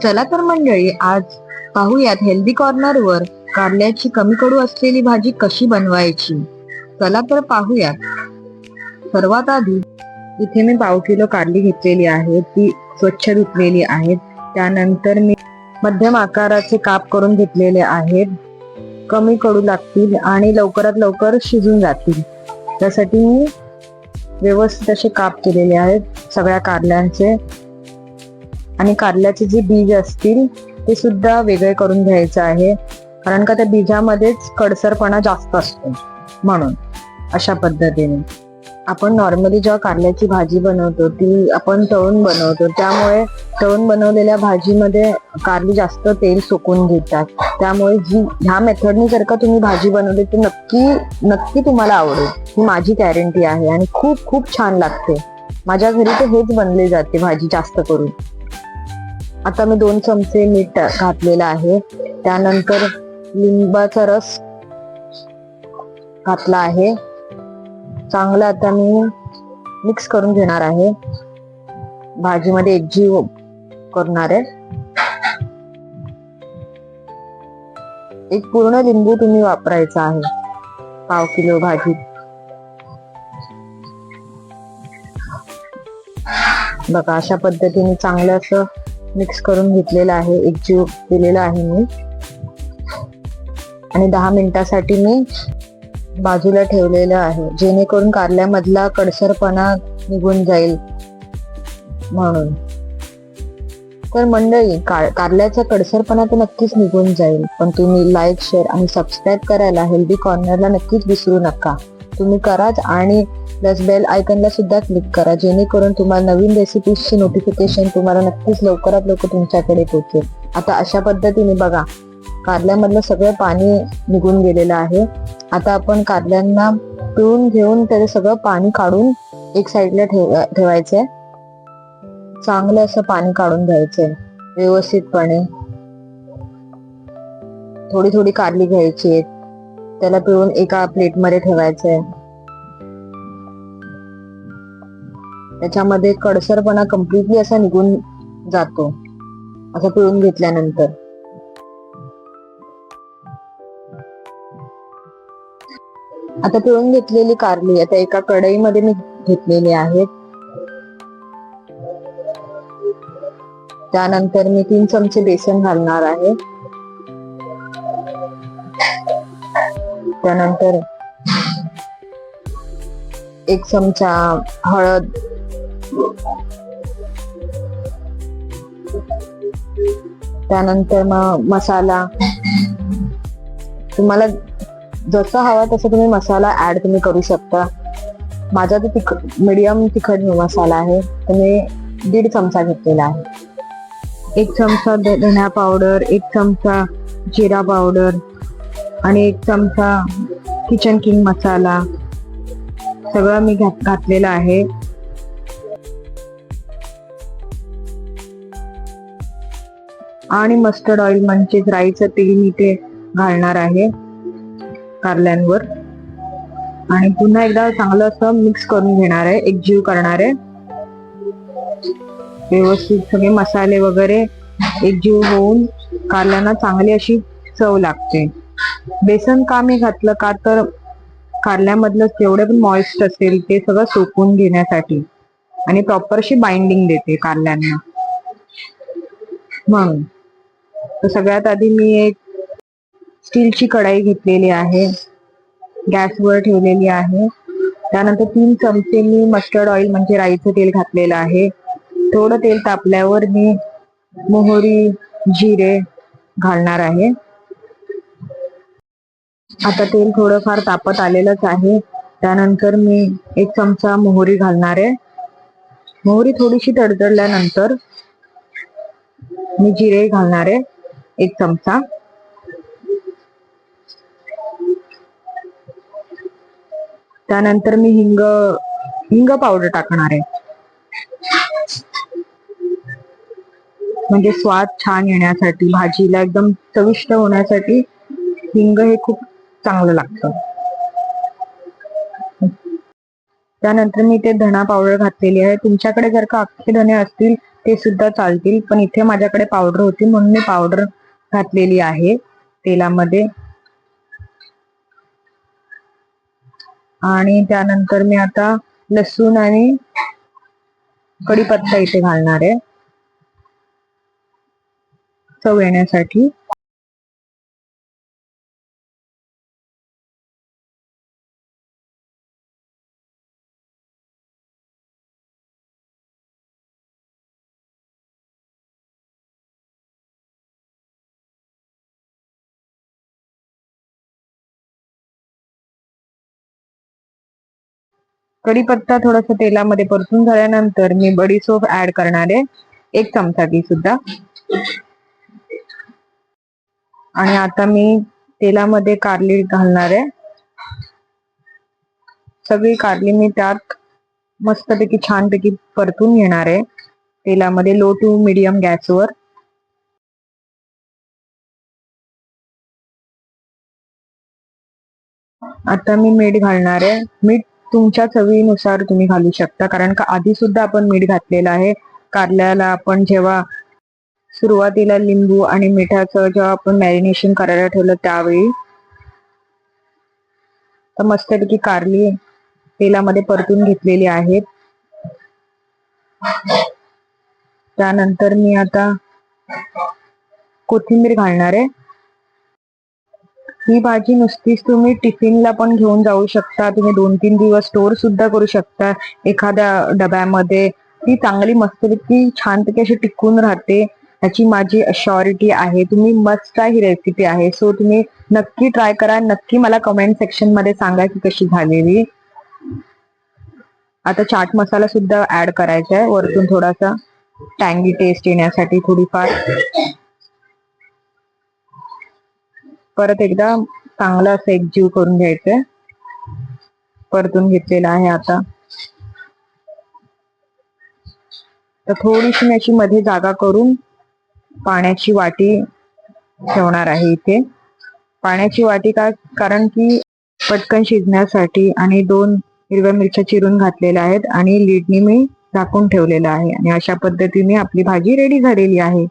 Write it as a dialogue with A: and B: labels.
A: चला तर मंडळी, आज पाहूयात हेल्दी कॉर्नर वर कारल्याची कमी कडू असलेली भाजी कशी बनवायची. चला तर पाहूयात. सर्वात आधी इथे मी 1/2 किलो कारली घेतलेली आहे, ती स्वच्छ धुतलेली आहेत. त्यानंतर मी मध्यम आकाराचे काप करून घेतलेले आहेत. कमी कडू लागतील आणि लवकरात लवकर शिजून जातील, त्यासाठी मी व्यवस्थित असे काप केलेले आहेत सगळ्या कारल्यांचे. आणि कारल्याचे जे बीज असतील ते सुद्धा वेगळे करून घ्यायचे आहे, कारण का त्या बीजामध्येच कडसरपणा जास्त असतो. म्हणून अशा पद्धतीने आपण नॉर्मली जेव्हा कारल्याची भाजी बनवतो ती आपण तळून बनवतो, त्यामुळे तळून बनवलेल्या भाजीमध्ये कारली जास्त तेल सुकून घेतात. त्यामुळे ह्या मेथडनी जर का तुम्ही भाजी बनवली तर नक्की नक्की तुम्हाला आवडेल, ही माझी गॅरंटी आहे. आणि खूप खूप छान लागते. माझ्या घरी तर हेच बनले जाते भाजी जास्त करून. आता मी 2 चमचे मीठ घातलेलं आहे. त्यानंतर लिंबाचा रस घातला आहे. चांगलं आता मी मिक्स करून घेणार आहे, भाजीमध्ये एकजीव करणार आहे. एक पूर्ण लिंबू तुम्ही वापरायचा आहे 1/2 किलो भाजी. बघा, अशा पद्धतीने चांगलं असं मिक्स करून घेतलेलं आहे, एकजीव केलेलं आहे मी. आणि 10 मिनिटासाठी मी बाजूला ठेवलेलं आहे, जेणेकरून कारल्यामधला कडसरपणा निघून जाईल म्हणून. तर मंडळी, कारल्याचा कडसरपणा तर नक्कीच निघून जाईल, पण तुम्ही लाईक, शेअर आणि सबस्क्राईब करायला हेल्दी कॉर्नरला नक्कीच विसरू नका. तुम्ही कराच आणि प्लस बेल आयकॉनला सुद्धा क्लिक करा, जेणेकरून तुम्हाला नवीन रेसिपीजची नोटिफिकेशन तुम्हाला नक्कीच लवकरात लवकर तुमच्याकडे पोहोचेल. आता अशा पद्धतीने बघा, कारल्यामधलं सगळं पाणी निघून गेलेलं आहे. आता आपण कारल्यांना पिळून घेऊन त्याचं सगळं पाणी काढून एक साईडला ठेवायचंय. चांगलं असं पाणी काढून घ्यायचंय व्यवस्थितपणे. थोडी थोडी कारली घ्यायची, त्याला पिळून एका प्लेटमध्ये ठेवायचंय. त्याच्यामध्ये कडसरपणा कम्प्लिटली असा निघून जातो असं पिळून घेतल्यानंतर. आता पिळून घेतलेली कारली आता एका कढईमध्ये मी घेतलेली आहे. त्यानंतर मी 3 चमचे बेसन घालणार आहे. त्यानंतर 1 चमचा हळद, त्यानंतर मग मसाला. तुम्हाला जसा हवा तसा तुम्ही मसाला ऍड तुम्ही करू शकता. माझा तर मीडियम तिखट मसाला आहे, तर मी 1.5 चमचा घेतलेला आहे. 1 चमचा धना पावडर, 1 चमचा जिरा पावडर आणि 1 चमचा किचन किंग मसाला सगळं मी घातलेला आहे. आणि मस्टर्ड ऑइल म्हणजेच राईचं तेल मी ते घालणार आहे कारल्यांवर. आणि पुन्हा एकदा चांगलं असं मिक्स करून घेणार आहे, एकजीव करणार आहे. व्यवस्थित सगळे मसाले वगैरे एकजीव होऊन कारल्यांना चांगली अशी चव लागते. बेसन का मी घातलं का तर कारल्यामधलं जेवढे पण मॉइस्ट असेल ते सगळं सोकून घेण्यासाठी आणि प्रॉपर अशी बाइंडिंग देते कारल्यांना म्हणून. तर सगळ्यात आधी मी एक स्टीलची कढाई घेतलेली आहे, गॅसवर ठेवलेली आहे. त्यानंतर 3 चमचे मी मस्टर्ड ऑइल म्हणजे राईचं तेल घातलेलं आहे. थोडं तेल तापल्यावर मी मोहरी, जिरे घालणार आहे. आता तेल थोडंफार तापत आलेलंच आहे. त्यानंतर मी 1 चमचा मोहरी घालणार आहे. मोहरी थोडीशी तडतडल्यानंतर मी जिरे घालणार आहे 1 चमचा. त्यानंतर मी हिंग पावडर टाकणार आहे, म्हणजे स्वाद छान येण्यासाठी, भाजीला एकदम चविष्ट होण्यासाठी हिंग हे खूप चांगलं लागतं. त्यानंतर मी ते धना पावडर घातलेली आहे. तुमच्याकडे जर का अख्खे धने असतील ते सुद्धा चालतील, पण इथे माझ्याकडे पावडर होती म्हणून मी पावडर घातलेली आहे तेलामध्ये. आणि त्यानंतर मी आता लसूण आणि कढीपत्ता इथे घालणार आहे चव येण्यासाठी. कढीपत्ता थोडासा तेलामध्ये परतून झाल्यानंतर मी बडीशोप ऍड करणार आहे, 1 चमचा ती सुद्धा. आणि आता मी तेलामध्ये कारली घालणार आहे. सगळी कारली मी त्यात मस्तपैकी छानपैकी परतून घेणार आहे तेलामध्ये, लो टू मीडियम गॅसवर. आता मी मीठ घालणार आहे. मीठ तुमच्या चवीनुसार तुम्ही घालू शकता, कारण का आधी सुद्धा आपण मीठ घातलेलं आहे कारल्याला. आपण जेव्हा सुरुवातीला लिंबू आणि मिठाचं जेव्हा आपण मॅरिनेशन करायला ठेवलं त्यावेळी. तर मस्तपैकी कारली तेलामध्ये परतून घेतलेली आहेत. त्यानंतर मी आता कोथिंबीर घालणार आहे. ही भाजी नुसतीच तुम्ही टिफिनला पण घेऊन जाऊ शकता, तुम्ही 2-3 दिवस स्टोर सुद्धा करू शकता एखाद्या डब्यामध्ये. ती चांगली मस्तपैकी छानपैकी अशी टिकून राहते, याची माझी अश्युरिटी आहे. तुम्ही मस्त ही रेसिपी आहे, सो तुम्ही नक्की ट्राय करा. नक्की मला कमेंट सेक्शन मध्ये सांगा की कशी झालेली. आता चाट मसाला सुद्धा ऍड करायचा आहे वरतून, थोडासा टँगी टेस्ट येण्यासाठी थोडीफार. परत एकदा चांगलं असं एकजीव करून घ्यायचंय. परतून घेतलेला आहे आता. तर थोडीशी मी अशी मध्ये जागा करून पाण्याची वाटी ठेवणार आहे इथे. पाण्याची वाटी का, कारण की पटकन शिजण्यासाठी. आणि 2 हिरव्या मिरच्या चिरून घातलेल्या आहेत आणि लीडनी मी झाकून ठेवलेलं आहे. आणि अशा पद्धतीने आपली भाजी रेडी झालेली आहे.